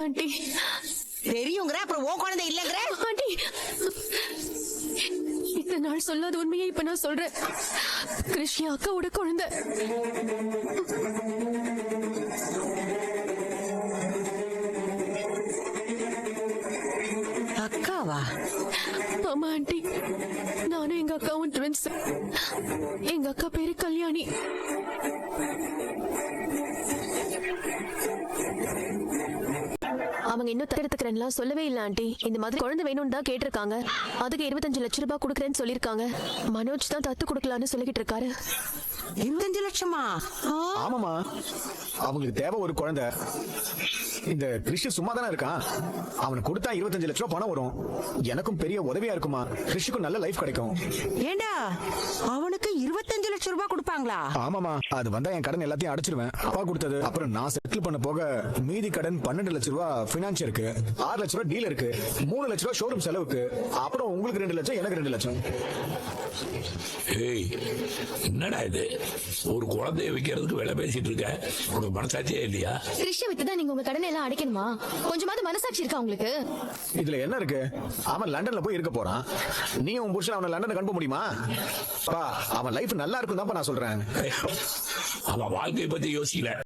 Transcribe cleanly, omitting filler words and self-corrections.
Aunty தெரியுங்கிற அப்புறம் உன் குழந்தை இல்லங்கிற. ஆண்டி இத்தனை நாள் சொல்லாத உண்மையை இப்ப நான் சொல்றேன். கிருஷ்ணி அக்காவோட குழந்தை. அக்காவா? ஆமா ஆண்டி, நானும் எங்க அக்காவும் ட்வின்ஸ். எங்க அக்கா பேரு கல்யாணி. அவங்க இன்னும் தடுத்துக்கிறேன்லாம் சொல்லவே இல்ல ஆண்டி. இந்த மாதிரி குழந்தை வேணும்னு தான் கேட்டிருக்காங்க. அதுக்கு 25 லட்சம் ரூபாய் கொடுக்கறேன்னு சொல்லிருக்காங்க. மனோஜ் தான் தத்து கொடுக்கலான்னு சொல்லிக்கிட்டு இருக்காரு. 25 லட்சமா? ஆமாமா, அவங்களுக்கு தேவை ஒரு குழந்தை. இந்த கிறிஷ் சும்மா தானே இருக்கான். அவனுக்கு கொடுத்தா 25 லட்சம் ரூபாய் பணம் வரும். எனக்கும் பெரிய உதவியா இருக்குமா. கிறிஷுக்கும் நல்ல லைஃப் கிடைக்கும். ஏண்டா அவனுக்கு 25 லட்சம் ரூபாய் கொடுப்பாங்களா? ஆமாமா, அது வந்தா என் கடன் எல்லாத்தையும் அடைச்சிருவேன். அப்பா கொடுத்தது. அப்புறம் நான் செட்டில் பண்ண போக மீதி கடன் 12 லட்சம் ரூபாய் பினான்ஸ் இருக்கு, 6 லட்சம் ரூபாய் டீல் இருக்கு, 3 லட்சம் ரூபாய் ஷோரூம் செலவுக்கு, அப்புறம் உங்களுக்கு 2 லட்சம், எனக்கு 2 லட்சம். ஏய், என்னடா இது? ஒரு குழந்தைய வைக்கிறதுக்கு வேலை பேசிட்டு இருக்க. உனக்கு மனசாட்சியே இல்லையா? கிருஷ்ண வித்துதான் நீங்க உங்க கடனை எல்லாம் அடைக்கணுமா? கொஞ்சமாவது மனசாட்சி இருக்கா உங்களுக்கு? இதுல என்ன இருக்கு? அவன் லண்டன்ல போய் இருக்க போறான். நீ உன் புருஷன் அவனை லண்டனுக்கு அனுப்ப முடியுமா? அவன் லைஃப் நல்லா இருக்கும் தான் நான் சொல்றேன். அவன் வாழ்க்கையை பத்தி யோசிக்கல.